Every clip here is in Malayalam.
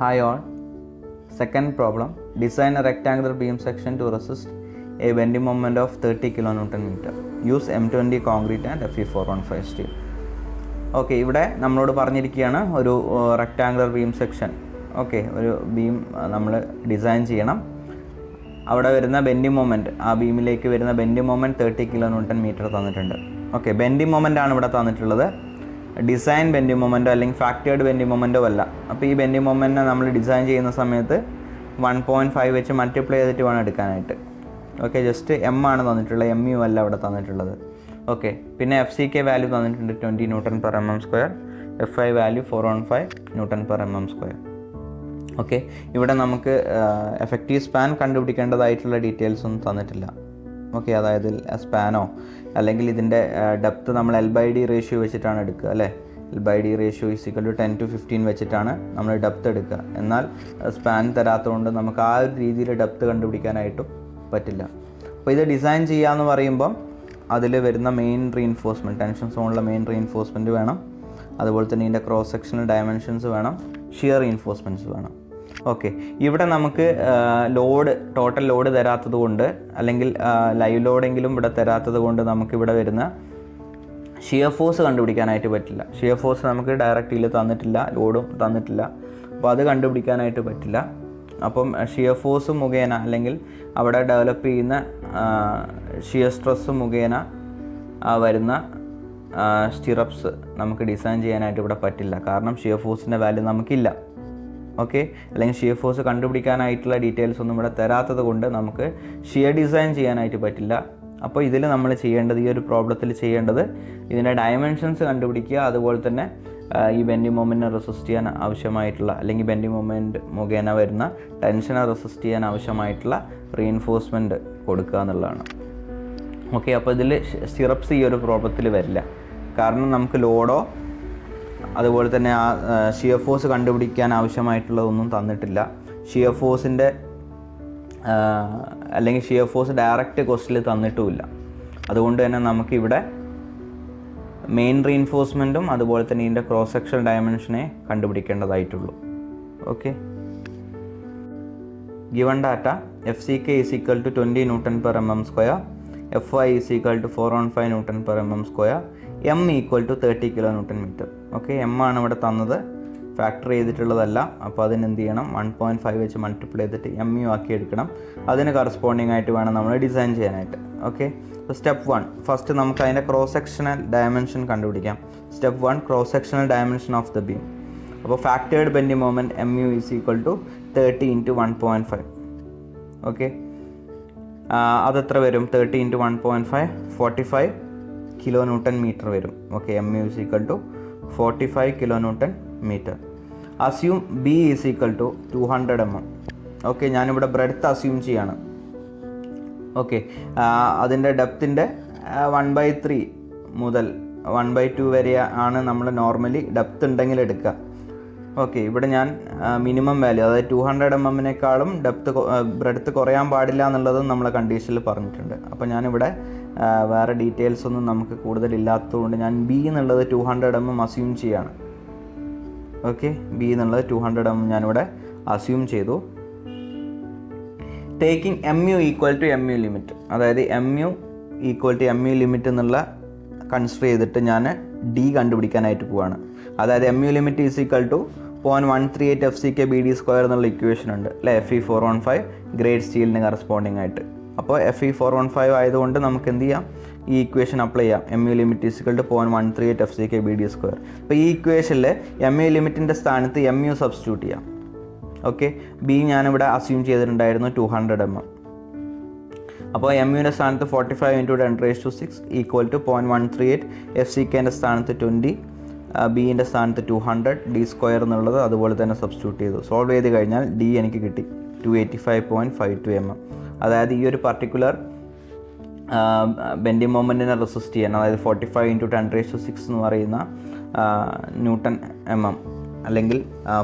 Hi all. Second problem. Design a rectangular beam section to resist a bending moment of 30 kN. Use M20 concrete and Fe415 steel. Okay, ഇവിടെ നമ്മളോട് പറഞ്ഞിരിക്കുകയാണ് ഒരു റെക്റ്റാങ്കുലർ ബീം സെക്ഷൻ. ഓക്കെ, ഒരു ബീം നമ്മൾ ഡിസൈൻ ചെയ്യണം. അവിടെ വരുന്ന ബെൻഡിങ് മൊമെൻറ്റ്, ആ ബീമിലേക്ക് വരുന്ന ബെൻഡിങ് മൊമെൻറ്റ് 30 kN തന്നിട്ടുണ്ട്. ഓക്കെ, ബെൻഡിങ് മൊമെൻ്റ് ആണ് ഇവിടെ തന്നിട്ടുള്ളത്. ഡിസൈൻ ബെൻഡിങ് മൊമെൻറ്റോ അല്ലെങ്കിൽ ഫാക്ടേർഡ് ബെൻഡിങ് മൊമെൻറ്റോ അല്ല. അപ്പോൾ ഈ ബെൻഡിങ് മൊമെൻറ്റിനെ നമ്മൾ ഡിസൈൻ ചെയ്യുന്ന സമയത്ത് 1.5 വെച്ച് മൾട്ടിപ്ലൈ ചെയ്തിട്ട് വേണം എടുക്കാനായിട്ട്. ഓക്കെ, ജസ്റ്റ് എം ആണ് തന്നിട്ടുള്ളത്, MU അല്ല അവിടെ തന്നിട്ടുള്ളത്. ഓക്കെ, പിന്നെ FCK വാല്യൂ തന്നിട്ടുണ്ട് 20 Nm/mm², FI value 415 Nm/mm². Okay, ഇവിടെ നമുക്ക് എഫക്റ്റീവ് സ്പാൻ കണ്ടുപിടിക്കേണ്ടതായിട്ടുള്ള ഡീറ്റെയിൽസ് ഒന്നും തന്നിട്ടില്ല. ഓക്കെ, അതായത് സ്പാനോ അല്ലെങ്കിൽ ഇതിൻ്റെ ഡെപ്ത്ത് നമ്മൾ L/D റേഷ്യോ വെച്ചിട്ടാണ് എടുക്കുക അല്ലേ. L/D റേഷ്യോ = 10:15 വെച്ചിട്ടാണ് നമ്മൾ ഡെപ്ത്ത് എടുക്കുക. എന്നാൽ സ്പാൻ തരാത്തതുകൊണ്ട് നമുക്ക് ആ ഒരു രീതിയിൽ ഡെപ്ത്ത് കണ്ടുപിടിക്കാനായിട്ടും പറ്റില്ല. അപ്പോൾ ഇത് ഡിസൈൻ ചെയ്യാമെന്ന് പറയുമ്പം അതിൽ വരുന്ന മെയിൻ റീഇൻഫോഴ്സ്മെൻറ്റ്, ടെൻഷൻ സോണിലെ മെയിൻ റീഇൻഫോഴ്സ്മെൻറ്റ് വേണം. അതുപോലെ തന്നെ ഇതിൻ്റെ ക്രോസ് സെക്ഷണൽ ഡയമെൻഷൻസ് വേണം, ഷിയർ റീഇൻഫോഴ്സ്മെൻറ്റ്സ് വേണം. ഓക്കെ, ഇവിടെ നമുക്ക് ടോട്ടൽ ലോഡ് തരാത്തത് കൊണ്ട് അല്ലെങ്കിൽ ലൈവ് ലോഡെങ്കിലും ഇവിടെ തരാത്തത് കൊണ്ട് നമുക്കിവിടെ വരുന്ന ഷിയർ ഫോഴ്സ് കണ്ടുപിടിക്കാനായിട്ട് പറ്റില്ല. ഷിയർ ഫോഴ്സ് നമുക്ക് ഡയറക്റ്റിൽ തന്നിട്ടില്ല, ലോഡും തന്നിട്ടില്ല. അപ്പോൾ അത് കണ്ടുപിടിക്കാനായിട്ട് പറ്റില്ല. അപ്പം ഷിയർ ഫോഴ്സ് മുഖേന അല്ലെങ്കിൽ അവിടെ ഡെവലപ്പ് ചെയ്യുന്ന ഷിയർ സ്ട്രെസ് മുഖേന വരുന്ന സ്റ്റിറപ്സ് നമുക്ക് ഡിസൈൻ ചെയ്യാനായിട്ട് ഇവിടെ പറ്റില്ല. കാരണം ഷിയർ ഫോഴ്സിൻ്റെ വാല്യൂ നമുക്കില്ല. ഓക്കെ, അല്ലെങ്കിൽ ഷിയർ ഫോഴ്സ് കണ്ടുപിടിക്കാനായിട്ടുള്ള ഡീറ്റെയിൽസ് ഒന്നും ഇവിടെ തരാത്തത് കൊണ്ട് നമുക്ക് ഷിയർ ഡിസൈൻ ചെയ്യാനായിട്ട് പറ്റില്ല. അപ്പോൾ ഇതിൽ നമ്മൾ ചെയ്യേണ്ടത്, ഈ ഒരു പ്രോബ്ലത്തിൽ ചെയ്യേണ്ടത്, ഇതിൻ്റെ ഡയമെൻഷൻസ് കണ്ടുപിടിക്കുക. അതുപോലെ തന്നെ ഈ ബെൻഡിങ് മൊമെൻറ്റിനെ റെസിസ്റ്റ് ചെയ്യാൻ ആവശ്യമായിട്ടുള്ള അല്ലെങ്കിൽ ബെൻഡിങ് മൊമെൻറ്റ് മുഖേന വരുന്ന ടെൻഷനെ റെസിസ്റ്റ് ചെയ്യാൻ ആവശ്യമായിട്ടുള്ള റീഇൻഫോഴ്സ്മെൻറ്റ് കൊടുക്കുക എന്നുള്ളതാണ്. ഓക്കെ, അപ്പോൾ ഇതിൽ സ്റ്റിറപ്സ് ഈ ഒരു പ്രോബ്ലത്തിൽ വരില്ല. കാരണം നമുക്ക് ലോഡോ അതുപോലെ തന്നെ ആ ഷിയർ ഫോഴ്സ് കണ്ടുപിടിക്കാൻ ആവശ്യമായിട്ടുള്ളതൊന്നും തന്നിട്ടില്ല. ഷിയർ ഫോഴ്സിൻ്റെ അല്ലെങ്കിൽ ഷിയർ ഫോഴ്സ് ഡയറക്റ്റ് ക്വസ്റ്റിൽ തന്നിട്ടുമില്ല. അതുകൊണ്ട് തന്നെ നമുക്കിവിടെ മെയിൻ റീഇൻഫോഴ്സ്മെൻറ്റും അതുപോലെ തന്നെ ഇതിൻ്റെ ക്രോസ് സെക്ഷൻ ഡയമെൻഷനെ കണ്ടുപിടിക്കേണ്ടതായിട്ടുള്ളൂ. Okay, given data FCK = 20 Nm/mm², FI = 415 Nm/mm², M = 30 kN. Okay, M ആണ് ഇവിടെ തന്നത്, ഫാക്ടർ ചെയ്തിട്ടുള്ളതല്ല. അപ്പോൾ അതിനെന്ത് ചെയ്യണം, 1.5 വെച്ച് മൾട്ടിപ്ലൈ ചെയ്തിട്ട് MU ആക്കി എടുക്കണം. അതിന് കറസ്പോണ്ടിങ് ആയിട്ട് വേണം നമ്മൾ ഡിസൈൻ ചെയ്യാനായിട്ട്. ഓക്കെ, അപ്പോൾ സ്റ്റെപ്പ് 1 ഫസ്റ്റ് നമുക്ക് അതിൻ്റെ ക്രോസ് സെക്ഷണൽ ഡയമെൻഷൻ കണ്ടുപിടിക്കാം. Step 1 cross sectional dimension of the beam. അപ്പോൾ factored bending moment MU = 30 × 1.5. Okay, അതെത്ര വരും? 30 × 1.5 45 kN വരും. Okay, MU = 45 kN. Assume B = 200 mm. Okay, ഞാനിവിടെ ബ്രെഡ്ത്ത് അസ്യൂം ചെയ്യാണ്. ഓക്കെ, അതിൻ്റെ ഡെപ്തിൻ്റെ 1/3 മുതൽ 1/2 വരെ ആണ് നമ്മൾ നോർമലി ഡെപ്ത് ഉണ്ടെങ്കിൽ എടുക്കുക. ഓക്കെ, ഇവിടെ ഞാൻ മിനിമം വാല്യൂ, അതായത് 200 mm ബ്രെഡ്ത്ത് കുറയാൻ പാടില്ല എന്നുള്ളതും നമ്മളെ കണ്ടീഷനിൽ പറഞ്ഞിട്ടുണ്ട്. അപ്പോൾ ഞാനിവിടെ വേറെ ഡീറ്റെയിൽസ് ഒന്നും നമുക്ക് കൂടുതലില്ലാത്തതുകൊണ്ട് ഞാൻ B എന്നുള്ളത് 200 mm അസ്യൂം ചെയ്യാണ്. ഓക്കെ, B എന്നുള്ളത് 200 mm ഞാനിവിടെ അസ്യൂം ചെയ്തു. ടേക്കിംഗ് MU = MU ലിമിറ്റ്, അതായത് MU = MU ലിമിറ്റ് എന്നുള്ള കൺസിഡർ ചെയ്തിട്ട് ഞാൻ D കണ്ടുപിടിക്കാനായിട്ട് പോവാണ്. അതായത് MU ലിമിറ്റ് = 0.138 FCK BD² എന്നുള്ള ഇക്വേഷൻ ഉണ്ട് അല്ലേ, Fe415 ഗ്രേഡ് സ്റ്റീലിന് കറസ്പോണ്ടിങ് ആയിട്ട്. അപ്പോൾ Fe415 ആയതുകൊണ്ട് നമുക്ക് എന്ത് ചെയ്യാം, ഈ ഇക്വേഷൻ അപ്ലൈ ചെയ്യാം. MU limit = 0.138 FCK BD². അപ്പോൾ ഈ ഇക്വേഷനിൽ MU ലിമിറ്റിൻ്റെ സ്ഥാനത്ത് MU സബ്സ്റ്റിറ്റ്യൂട്ട് ചെയ്യാം. ഓക്കെ, B ഞാനിവിടെ അസ്യൂം ചെയ്തിട്ടുണ്ടായിരുന്നു 200 mm. അപ്പോൾ MUൻ്റെ സ്ഥാനത്ത് 45 × 10⁶ = 0.138, FCKൻ്റെ സ്ഥാനത്ത് 20, Bൻ്റെ സ്ഥാനത്ത് 200, D² എന്നുള്ളത് അതുപോലെ തന്നെ സബ്സ്റ്റിറ്റ്യൂട്ട് ചെയ്തു. സോൾവ് ചെയ്ത് കഴിഞ്ഞാൽ D എനിക്ക് കിട്ടി 285.52 mm. അതായത് ഈ ഒരു പർട്ടിക്കുലർ ബെൻഡിങ് മൊമെൻറ്റിനെ റെസിസ്റ്റ് ചെയ്യാൻ, അതായത് 45 × 10⁶ എന്ന് പറയുന്ന Nm അല്ലെങ്കിൽ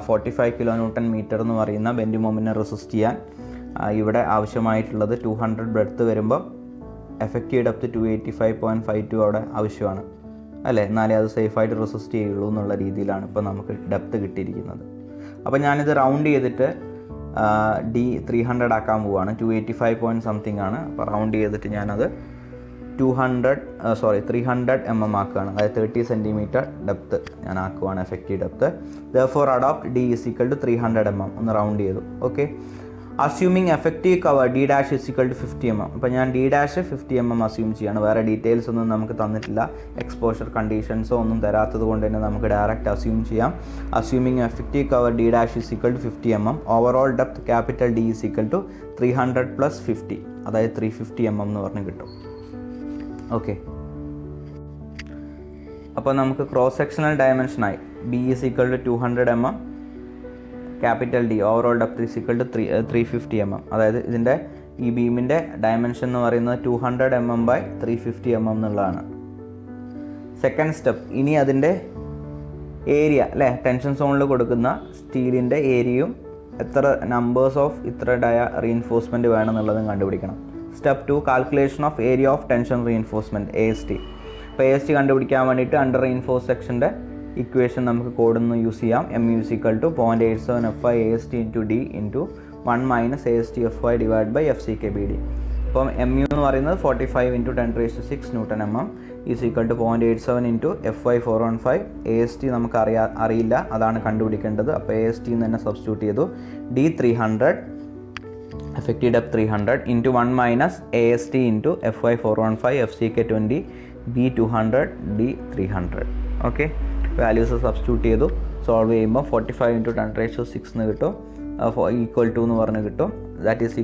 45 kN എന്ന് പറയുന്ന ബെൻഡിങ് മൊമെൻറ്റിനെ റെസിസ്റ്റ് ചെയ്യാൻ ഇവിടെ ആവശ്യമായിട്ടുള്ളത് 200 ബ്രെഡ്ത്ത് വരുമ്പോൾ എഫക്റ്റീവ് ഡെപ്ത് 285.52 അവിടെ ആവശ്യമാണ് അല്ലേ, എന്നാലേ അത് സേഫായിട്ട് റെസിസ്റ്റ് ചെയ്യുള്ളൂ എന്നുള്ള രീതിയിലാണ് ഇപ്പോൾ നമുക്ക് ഡെപ്ത് കിട്ടിയിരിക്കുന്നത്. അപ്പോൾ ഞാനിത് റൗണ്ട് ചെയ്തിട്ട് D 300 ആക്കാൻ പോവുകയാണ്. 285 പോയിൻറ്റ് സംതിങ് ആണ്. അപ്പോൾ റൗണ്ട് ചെയ്തിട്ട് ഞാനത് 300 mm ആക്കുകയാണ്. അതായത് 30 സെൻറ്റിമീറ്റർ ഡെപ്ത്ത് ഞാൻ ആക്കുവാണ് effective depth. Therefore adopt D = 300 mm. ഒന്ന് റൗണ്ട് ചെയ്തു. Okay. Assuming effective cover D' = 50 mm. അപ്പോൾ ഞാൻ D' 50 mm അസ്യൂം ചെയ്യാണ്. വേറെ ഡീറ്റെയിൽസ് ഒന്നും നമുക്ക് തന്നിട്ടില്ല. എക്സ്പോഷർ കണ്ടീഷൻസോ ഒന്നും തരാത്തത് കൊണ്ട് തന്നെ നമുക്ക് ഡയറക്റ്റ് അസ്യൂം ചെയ്യാം. Assuming effective cover D' = 50 mm. Overall depth capital D = 300 + 50, അതായത് 350 mm എന്ന് പറഞ്ഞ് കിട്ടും. ഓക്കെ. അപ്പോൾ നമുക്ക് ക്രോസ് സെക്ഷണൽ ഡയമെൻഷനായി B = 200 mm, capital D overall depth = 350 mm. അതായത് ഇതിൻ്റെ ഈ ബീമിൻ്റെ ഡയമെൻഷൻ എന്ന് പറയുന്നത് 200 mm / 350 mm എന്നുള്ളതാണ്. സെക്കൻഡ് സ്റ്റെപ്പ്, ഇനി അതിൻ്റെ ഏരിയ അല്ലേ, ടെൻഷൻ സോണിൽ കൊടുക്കുന്ന സ്റ്റീലിൻ്റെ ഏരിയയും എത്ര നമ്പേഴ്സ് ഓഫ് ഇത്ര റീഇൻഫോഴ്സ്മെൻറ്റ് വേണം എന്നുള്ളതും കണ്ടുപിടിക്കണം. Step 2, calculation of area of tension reinforcement AST. അപ്പോൾ AST കണ്ടുപിടിക്കാൻ വേണ്ടിയിട്ട് അണ്ടർ റീഇൻഫോഴ്സ് സെക്ഷൻ്റെ ഇക്വേഷൻ നമുക്ക് കോഡൊന്ന് യൂസ് ചെയ്യാം. MU = 0.87 FI AST × D × 1 - AST FY / FCKBD. അപ്പം MU എന്ന് പറയുന്നത് 45 × 10⁶ Nm = 0.87 × FY 415. AST നമുക്ക് അറിയില്ല, അതാണ് കണ്ടുപിടിക്കേണ്ടത്. അപ്പോൾ AST തന്നെ സബ്സ്റ്റിറ്റ്യൂട്ട് ചെയ്തു. D 300, effective depth 300 × 1 - AST × FY 415 FCK 20 B 200 D 300. Okay. Values substitute ചെയ്തു. സോൾവ് ചെയ്യുമ്പോൾ 45 × 10⁶ എന്ന് കിട്ടും. = എന്ന് പറഞ്ഞ് കിട്ടും. ദാറ്റ് ഈസ് =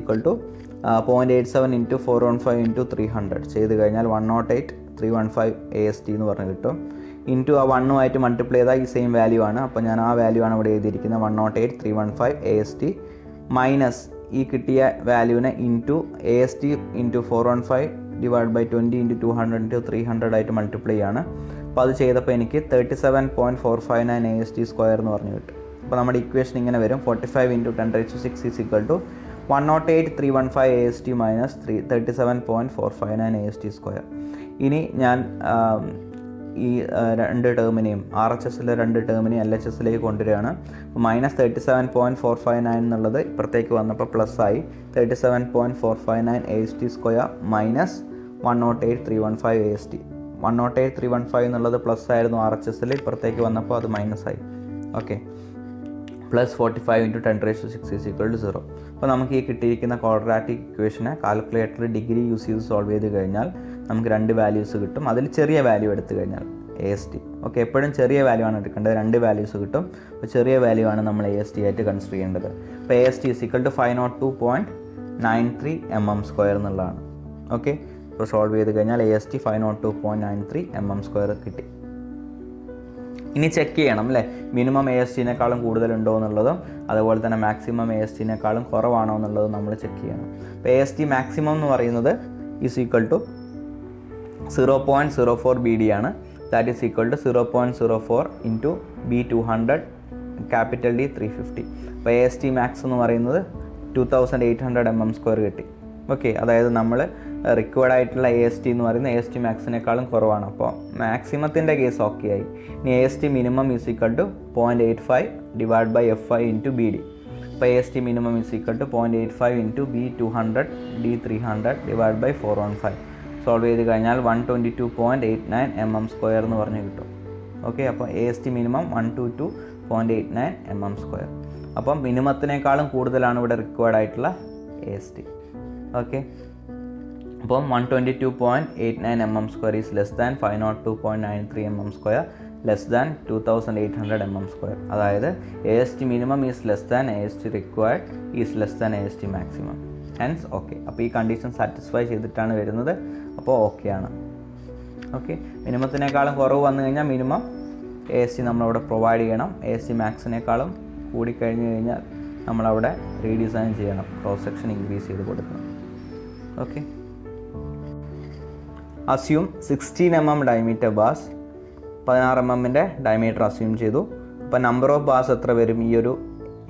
0.87 × 415 × 300 ചെയ്ത് കഴിഞ്ഞാൽ 108,315 AST എന്ന് പറഞ്ഞ് കിട്ടും. ഇൻറ്റു ആ 1 മൾട്ടിപ്ലൈ ചെയ്താൽ ഈ സെയിം വാല്യൂ ആണ്. അപ്പോൾ ഞാൻ ആ വാല്യൂ ആണ് ഇവിടെ എഴുതിയിരിക്കുന്നത്, 108,315 AST മൈനസ് ഈ കിട്ടിയ വാല്യൂവിനെ ഇൻറ്റു AST × 415 / 20 × 200 × 300 ആയിട്ട് മൾട്ടിപ്ലൈ ആണ്. അപ്പോൾ അത് ചെയ്തപ്പോൾ എനിക്ക് 37.459 AST² എന്ന് പറഞ്ഞു കിട്ടും. അപ്പോൾ നമ്മുടെ ഇക്വേഷൻ ഇങ്ങനെ വരും. 45 × 10⁶ = 108,315 AST മൈനസ് 37.459 AST². ഇനി ഞാൻ ഈ രണ്ട് ടേമിനെയും RHSലെ രണ്ട് ടേമിനെയും LHSലേക്ക് കൊണ്ടുവരികയാണ്. അപ്പോൾ -37.459 എന്നുള്ളത് ഇപ്പുറത്തേക്ക് വന്നപ്പോൾ പ്ലസ് ആയി. 37.459 AST² മൈനസ് 108,315 AST. 108,315 എന്നുള്ളത് പ്ലസ് ആയിരുന്നു RHSൽ, ഇപ്പുറത്തേക്ക് വന്നപ്പോൾ അത് മൈനസ് ആയി. ഓക്കെ. പ്ലസ് 45 × 10⁶ = 0. അപ്പോൾ നമുക്ക് ഈ കിട്ടിയിരിക്കുന്ന ക്വാഡ്രാറ്റിക് ഇക്വേഷനെ കാൽക്കുലേറ്റർ ഡിഗ്രി യൂസ് ചെയ്ത് സോൾവ് ചെയ്ത് കഴിഞ്ഞാൽ നമുക്ക് രണ്ട് വാല്യൂസ് കിട്ടും. അതിൽ ചെറിയ വാല്യൂ എടുത്തു കഴിഞ്ഞാൽ AST. ഓക്കെ. എപ്പോഴും ചെറിയ വാല്യൂ ആണ് എടുക്കേണ്ടത്. രണ്ട് വാല്യൂസ് കിട്ടും. അപ്പോൾ ചെറിയ വാല്യൂ ആണ് നമ്മൾ AST ആയിട്ട് കൺസിഡർ ചെയ്യേണ്ടത്. അപ്പോൾ AST = 502.93 mm² എന്നുള്ളതാണ്. ഓക്കെ. ഇപ്പോൾ സോൾവ് ചെയ്ത് കഴിഞ്ഞാൽ AST 502.93 mm² കിട്ടി. ഇനി ചെക്ക് ചെയ്യണം അല്ലേ, മിനിമം AST-നേക്കാളും കൂടുതലുണ്ടോ എന്നുള്ളതും അതുപോലെ തന്നെ മാക്സിമം AST-നേക്കാളും കുറവാണോ എന്നുള്ളതും നമ്മൾ ചെക്ക് ചെയ്യണം. അപ്പോൾ AST മാക്സിമം എന്ന് പറയുന്നത് = 0.04 BD ആണ്. That is = 0.04 × B 200 capital D 350. അപ്പോൾ AST മാക്സ് എന്ന് പറയുന്നത് 2800 mm² കിട്ടി. ഓക്കെ. അതായത് നമ്മൾ റിക്വയർഡ് ആയിട്ടുള്ള AST എന്ന് പറയുന്നത് AST മാക്സിനേക്കാളും കുറവാണ്. അപ്പോൾ മാക്സിമത്തിൻ്റെ കേസ് ഓക്കെ ആയി. ഇനി AST മിനിമം = 0.85 / FI × BD. അപ്പോൾ AST minimum = 0.85 × B 200 D 300 / 415. Solve ചെയ്ത് കഴിഞ്ഞാൽ 122.89 mm² എന്ന് പറഞ്ഞ് കിട്ടും. ഓക്കെ. അപ്പോൾ AST മിനിമം 122.89 mm². അപ്പം മിനിമത്തിനേക്കാളും കൂടുതലാണ് ഇവിടെ റിക്വയർഡ് ആയിട്ടുള്ള AST. ഓക്കെ. അപ്പം 122.89 mm² is less than 502.93 mm², less than 2800 mm². അതായത് AST minimum is less than AST required is less than AST maximum. Hence okay. അപ്പോൾ ഈ കണ്ടീഷൻ സാറ്റിസ്ഫൈ ചെയ്തിട്ടാണ് വരുന്നത്. അപ്പോൾ ഓക്കെ ആണ്. ഓക്കെ. മിനിമത്തിനേക്കാളും കുറവ് വന്നു കഴിഞ്ഞാൽ മിനിമം AST നമ്മളവിടെ പ്രൊവൈഡ് ചെയ്യണം. AST മാക്സിനേക്കാളും കൂടിക്കഴിഞ്ഞ് കഴിഞ്ഞാൽ നമ്മളവിടെ റീഡിസൈൻ ചെയ്യണം, ക്രോസ് സെക്ഷൻ ഇൻക്രീസ് ചെയ്ത് കൊടുക്കണം. Okay. Assume 16 mm diameter bars, 16 mm diameter assume ചെയ്തു. അപ്പോൾ നമ്പർ ഓഫ് ബാസ് എത്ര വരും ഈ ഒരു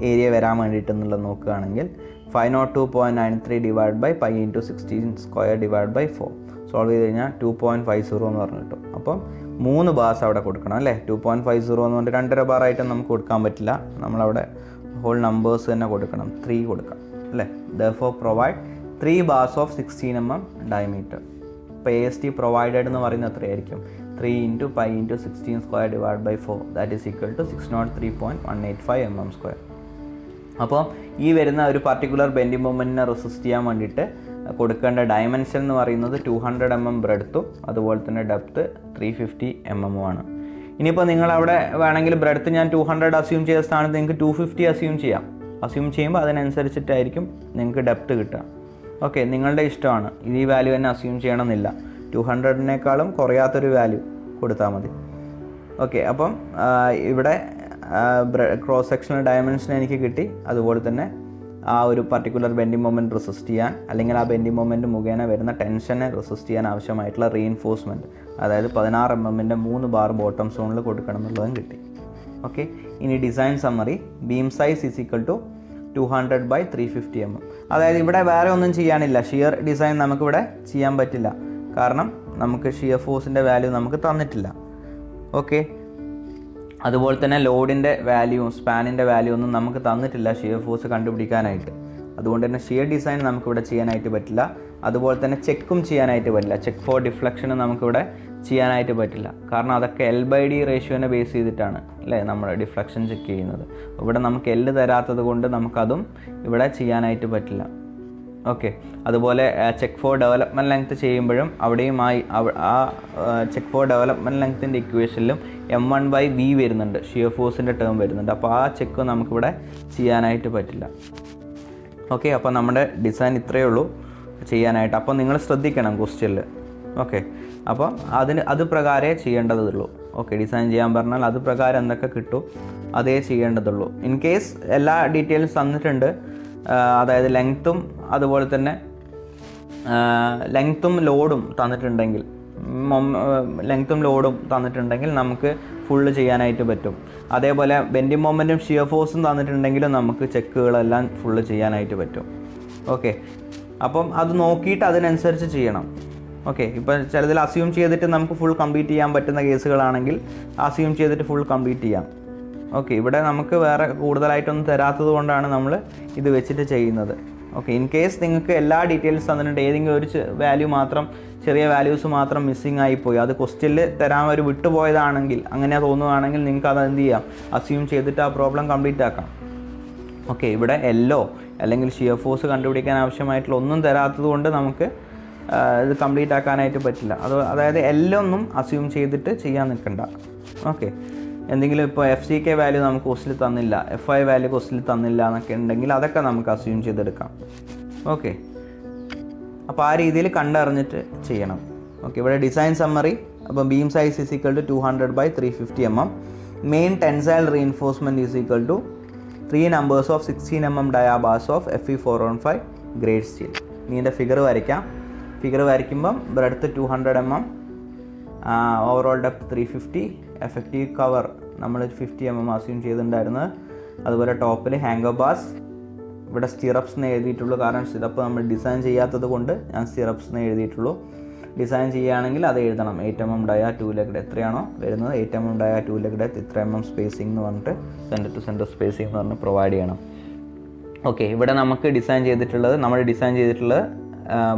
ഏരിയ വരാൻ വേണ്ടിയിട്ടെന്നുള്ളത് നോക്കുകയാണെങ്കിൽ 502.93 / π × 16² / 4. സോൾവ് ചെയ്ത് കഴിഞ്ഞാൽ 2.50 എന്ന് പറഞ്ഞു കിട്ടും. അപ്പം 3 ബാസ് അവിടെ കൊടുക്കണം അല്ലേ. 2.50 എന്ന് പറഞ്ഞിട്ട് 2.5 ബാറായിട്ട് നമുക്ക് കൊടുക്കാൻ പറ്റില്ല. നമ്മളവിടെ ഹോൾ നമ്പേഴ്സ് തന്നെ കൊടുക്കണം, 3 കൊടുക്കാം അല്ലേ. therefore provide 3 bars of 16 mm diameter. ഇപ്പോൾ AST പ്രൊവൈഡഡ് എന്ന് പറയുന്നത് എത്രയായിരിക്കും? 3 × pi × 16² divided by 4 that is equal to 603.185 mm². അപ്പോൾ ഈ വരുന്ന ഒരു പർട്ടിക്കുലർ ബെൻഡിങ് മൊമെൻറ്റിനെ റെസിസ്റ്റ് ചെയ്യാൻ വേണ്ടിയിട്ട് കൊടുക്കേണ്ട ഡയമെൻഷൻ എന്ന് പറയുന്നത് 200 mm ബ്രെഡ്ത്തും അതുപോലെ തന്നെ ഡെപ്ത്ത് 350 mm ആണ്. ഇനിയിപ്പോൾ നിങ്ങളവിടെ വേണമെങ്കിൽ ബ്രെഡ്ത്ത് ഞാൻ 200 അസ്യൂം ചെയ്ത സ്ഥാനത്ത് നിങ്ങൾക്ക് 250 അസ്യൂം ചെയ്യാം. അസ്യൂം ചെയ്യുമ്പോൾ അതിനനുസരിച്ചിട്ടായിരിക്കും നിങ്ങൾക്ക് ഡെപ്ത്ത് കിട്ടുക. ഓക്കെ, നിങ്ങളുടെ ഇഷ്ടമാണ്. ഇത് ഈ വാല്യൂ തന്നെ അസ്യൂം ചെയ്യണമെന്നില്ല. 200-നേക്കാളും കുറയാത്തൊരു വാല്യൂ കൊടുത്താൽ മതി. ഓക്കെ, അപ്പം ഇവിടെ ക്രോസ് സെക്ഷണൽ ഡയമെൻഷൻ എനിക്ക് കിട്ടി. അതുപോലെ തന്നെ ആ ഒരു പർട്ടിക്കുലർ ബെൻഡിങ് മൊമെൻറ്റ് റെസിസ്റ്റ് ചെയ്യാൻ അല്ലെങ്കിൽ ആ ബെൻഡിങ് മൊമെൻറ്റ് മുഖേന വരുന്ന ടെൻഷനെ റെസിസ്റ്റ് ചെയ്യാൻ ആവശ്യമായിട്ടുള്ള റീഇൻഫോഴ്സ്മെൻറ്റ്, അതായത് 16 mm 3 ബാർ ബോട്ടം സോണിൽ കൊടുക്കണം എന്നുള്ളതും കിട്ടി. ഓക്കെ, ഇനി design summary. Beam size is equal to 200/350 mm. അതായത് ഇവിടെ വേറെ ഒന്നും ചെയ്യാനില്ല. ഷിയർ ഡിസൈൻ നമുക്കിവിടെ ചെയ്യാൻ പറ്റില്ല, കാരണം നമുക്ക് ഷിയർ ഫോഴ്സിൻ്റെ വാല്യൂ നമുക്ക് തന്നിട്ടില്ല. ഓക്കെ, അതുപോലെ തന്നെ ലോഡിൻ്റെ വാല്യൂവും സ്പാനിൻ്റെ വാല്യൂ ഒന്നും നമുക്ക് തന്നിട്ടില്ല ഷിയർ ഫോഴ്സ് കണ്ടുപിടിക്കാനായിട്ട്. അതുകൊണ്ട് തന്നെ ഷിയർ ഡിസൈൻ നമുക്കിവിടെ ചെയ്യാനായിട്ട് പറ്റില്ല. അതുപോലെ തന്നെ ചെക്കും ചെയ്യാനായിട്ട് പറ്റില്ല. ചെക്ക് ഫോർ ഡിഫ്ലക്ഷൻ നമുക്കിവിടെ ചെയ്യാനായിട്ട് പറ്റില്ല, കാരണം അതൊക്കെ L/D റേഷ്യോനെ ബേസ് ചെയ്തിട്ടാണ് അല്ലേ നമ്മൾ ഡിഫ്ലക്ഷൻ ചെക്ക് ചെയ്യുന്നത്. ഇവിടെ നമുക്ക് L തരാത്തത് കൊണ്ട് നമുക്കതും ഇവിടെ ചെയ്യാനായിട്ട് പറ്റില്ല. ഓക്കെ, അതുപോലെ ചെക്ക് ഫോർ ഡെവലപ്മെൻറ്റ് ലെങ്ത് ചെയ്യുമ്പോഴും അവിടെയും ആ ചെക്ക് ഫോർ ഡെവലപ്മെൻറ്റ് ലെങ്ത്തിൻ്റെ ഇക്വേഷനിലും M1/V വരുന്നുണ്ട്, ഷിയർ ഫോഴ്സിൻ്റെ ടേം വരുന്നുണ്ട്. അപ്പോൾ ആ ചെക്ക് നമുക്കിവിടെ ചെയ്യാനായിട്ട് പറ്റില്ല. ഓക്കെ, അപ്പോൾ നമ്മുടെ ഡിസൈൻ ഇത്രയേ ഉള്ളൂ ചെയ്യാനായിട്ട്. അപ്പോൾ നിങ്ങൾ ശ്രദ്ധിക്കണം ക്വസ്റ്റ്യനിൽ. ഓക്കെ, അപ്പോൾ അത് പ്രകാരമേ ചെയ്യേണ്ടതുള്ളൂ. ഓക്കെ, ഡിസൈൻ ചെയ്യാൻ പറഞ്ഞാൽ അത് പ്രകാരം എന്തൊക്കെ കിട്ടും അതേ ചെയ്യേണ്ടതുള്ളൂ. ഇൻ കേസ് എല്ലാ ഡീറ്റെയിൽസ് തന്നിട്ടുണ്ട്, അതായത് ലെങ്ത്തും അതുപോലെ തന്നെ ലെങ്ത്തും ലോഡും തന്നിട്ടുണ്ടെങ്കിൽ നമുക്ക് ഫുള്ള് ചെയ്യാനായിട്ട് പറ്റും. അതേപോലെ ബെൻഡിങ് മൊമെൻറ്റും ഷിയർ ഫോഴ്സും തന്നിട്ടുണ്ടെങ്കിലും നമുക്ക് ചെക്കുകളെല്ലാം ഫുള്ള് ചെയ്യാനായിട്ട് പറ്റും. ഓക്കെ, അപ്പം അത് നോക്കിയിട്ട് അതിനനുസരിച്ച് ചെയ്യണം. ഓക്കെ, ഇപ്പോൾ ചിലതിൽ അസ്യൂം ചെയ്തിട്ട് നമുക്ക് ഫുൾ കംപ്ലീറ്റ് ചെയ്യാൻ പറ്റുന്ന കേസുകളാണെങ്കിൽ അസ്യൂം ചെയ്തിട്ട് ഫുൾ കംപ്ലീറ്റ് ചെയ്യാം. ഓക്കെ, ഇവിടെ നമുക്ക് വേറെ കൂടുതലായിട്ടൊന്നും തരാത്തത് കൊണ്ടാണ് നമ്മൾ ഇത് വെച്ചിട്ട് ചെയ്യുന്നത്. ഓക്കെ, ഇൻ കേസ് നിങ്ങൾക്ക് എല്ലാ ഡീറ്റെയിൽസ് തന്നിട്ടുണ്ട്, ഏതെങ്കിലും ഒരു വാല്യൂ മാത്രം, ചെറിയ വാല്യൂസ് മാത്രം മിസ്സിങ് ആയിപ്പോയി, അത് ക്വസ്റ്റ്യനിൽ തരാൻ ഒരു വിട്ടുപോയതാണെങ്കിൽ, അങ്ങനെ തോന്നുകയാണെങ്കിൽ നിങ്ങൾക്ക് അത് എന്ത് ചെയ്യാം, അസ്യൂം ചെയ്തിട്ട് ആ പ്രോബ്ലം കംപ്ലീറ്റ് ആക്കാം. ഓക്കെ, ഇവിടെ എല്ലോ അല്ലെങ്കിൽ ഷിയർ ഫോഴ്സ് കണ്ടുപിടിക്കാൻ ആവശ്യമായിട്ടുള്ള ഒന്നും തരാത്തത് കൊണ്ട് നമുക്ക് ഇത് കംപ്ലീറ്റ് ആക്കാനായിട്ട് പറ്റില്ല. അതായത് എല്ലൊന്നും അസ്യൂം ചെയ്തിട്ട് ചെയ്യാൻ നിൽക്കണ്ട. ഓക്കെ, എന്തെങ്കിലും ഇപ്പോൾ FCK വാല്യൂ നമുക്ക് ക്വസ്റ്റിൽ തന്നില്ല, FI വാല്യൂ ക്വസ്റ്റിൽ തന്നില്ല എന്നൊക്കെ ഉണ്ടെങ്കിൽ അതൊക്കെ നമുക്ക് അസ്യൂം ചെയ്തെടുക്കാം. ഓക്കെ, അപ്പോൾ ആ രീതിയിൽ കണ്ടറിഞ്ഞിട്ട് ചെയ്യണം. ഓക്കെ, ഇവിടെ ഡിസൈൻ സമ്മറി. അപ്പോൾ beam size is equal to 200/350 mm. Main tensile reinforcement is equal to 3 numbers of 16 mm dia bars of Fe415 grade steel. ഇനി ഇതിൻ്റെ ഫിഗർ വരയ്ക്കാം. ഫിഗർ വരയ്ക്കുമ്പം breadth 200 mm, overall depth 350, effective cover നമ്മൾ 50 mm അസ്യൂം ചെയ്തിട്ടുണ്ടായിരുന്നത്. അതുപോലെ ടോപ്പിൽ ഹാങ്കർ ബാസ്. ഇവിടെ സ്റ്റിറപ്സ് എന്ന് എഴുതിയിട്ടുള്ളൂ, കാരണം സ്റ്റിറപ്പ് നമ്മൾ ഡിസൈൻ ചെയ്യാത്തത് കൊണ്ട് ഞാൻ സ്റ്റിറപ്സ് എന്ന് എഴുതിയിട്ടുള്ളൂ. ഡിസൈൻ ചെയ്യുകയാണെങ്കിൽ അത് എഴുതണം. 8 mm ഡയ 2 ലെഗ് എത്രയാണോ വരുന്നത്, 8 mm ഡയ 2 ലെഗ് ഇത്ര mm സ്പേസിംഗ് എന്ന് പറഞ്ഞിട്ട് സെൻറ്റർ ടു സെൻറ്റർ സ്പേസിംഗ് എന്ന് പറഞ്ഞ് പ്രൊവൈഡ് ചെയ്യണം. ഓക്കെ, ഇവിടെ നമുക്ക് ഡിസൈൻ ചെയ്തിട്ടുള്ളത്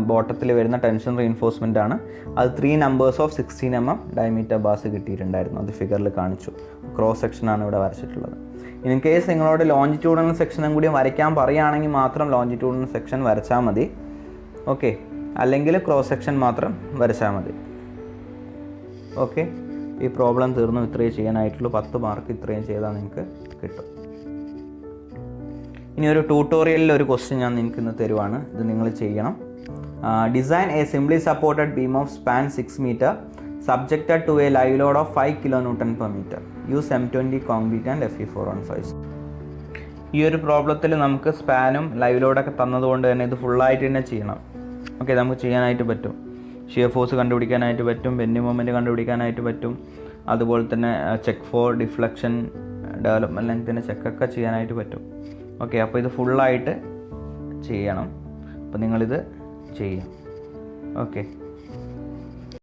ബോട്ടത്തിൽ വരുന്ന ടെൻഷൻ റീഇൻഫോഴ്സ്മെൻ്റ് ആണ്. അത് 3 numbers of 16 mm diameter bars കിട്ടിയിട്ടുണ്ടായിരുന്നു. അത് ഫിഗറിൽ കാണിച്ചു. ക്രോസ് സെക്ഷനാണ് ഇവിടെ വരച്ചിട്ടുള്ളത്. ഇൻ കേസ് നിങ്ങളോട് ലോഞ്ചിറ്റ്യൂഡൽ സെക്ഷനും കൂടി വരയ്ക്കാൻ പറയുകയാണെങ്കിൽ മാത്രം ലോഞ്ചിറ്റ്യൂഡൽ സെക്ഷൻ വരച്ചാൽ മതി. ഓക്കെ, അല്ലെങ്കിൽ ക്രോസ് സെക്ഷൻ മാത്രം വരച്ചാൽ മതി. ഓക്കെ, ഈ പ്രോബ്ലം തീർന്നു. ഇത്രയും ചെയ്യാനായിട്ടുള്ളൂ. 10 മാർക്ക് ഇത്രയും ചെയ്താൽ നിങ്ങൾക്ക് കിട്ടും. ഇനി ഒരു ട്യൂട്ടോറിയലിൽ ഒരു ക്വസ്റ്റ്യൻ ഞാൻ നിങ്ങൾക്ക് ഇന്ന് തരുവാണ്. ഇത് നിങ്ങൾ ചെയ്യണം. Design A simply supported beam of span 6 meter subjected to a live load of 5 kN/meter. Use M20 concrete and Fe415. ഈ ഒരു പ്രോബ്ലത്തിൽ നമുക്ക് സ്പാനും ലൈവ് ലോഡൊക്കെ തന്നതുകൊണ്ട് തന്നെ ഇത് ഫുള്ളായിട്ട് തന്നെ ചെയ്യണം. ഓക്കെ, നമുക്ക് ചെയ്യാനായിട്ട് പറ്റും. ഷിയർ ഫോഴ്സ് കണ്ടുപിടിക്കാനായിട്ട് പറ്റും, ബെൻഡിങ് മൊമെൻറ്റ് കണ്ടുപിടിക്കാനായിട്ട് പറ്റും, അതുപോലെ തന്നെ ചെക്ക് ഫോർ ഡിഫ്ലക്ഷൻ, ഡെവലപ്മെൻറ്റ് ലെങ്ത്തിൻ്റെ ചെക്കൊക്കെ ചെയ്യാനായിട്ട് പറ്റും. ഓക്കെ, അപ്പോൾ ഇത് ഫുള്ളായിട്ട് ചെയ്യണം. അപ്പോൾ നിങ്ങളിത് ചെയ്യാം. ഓക്കെ.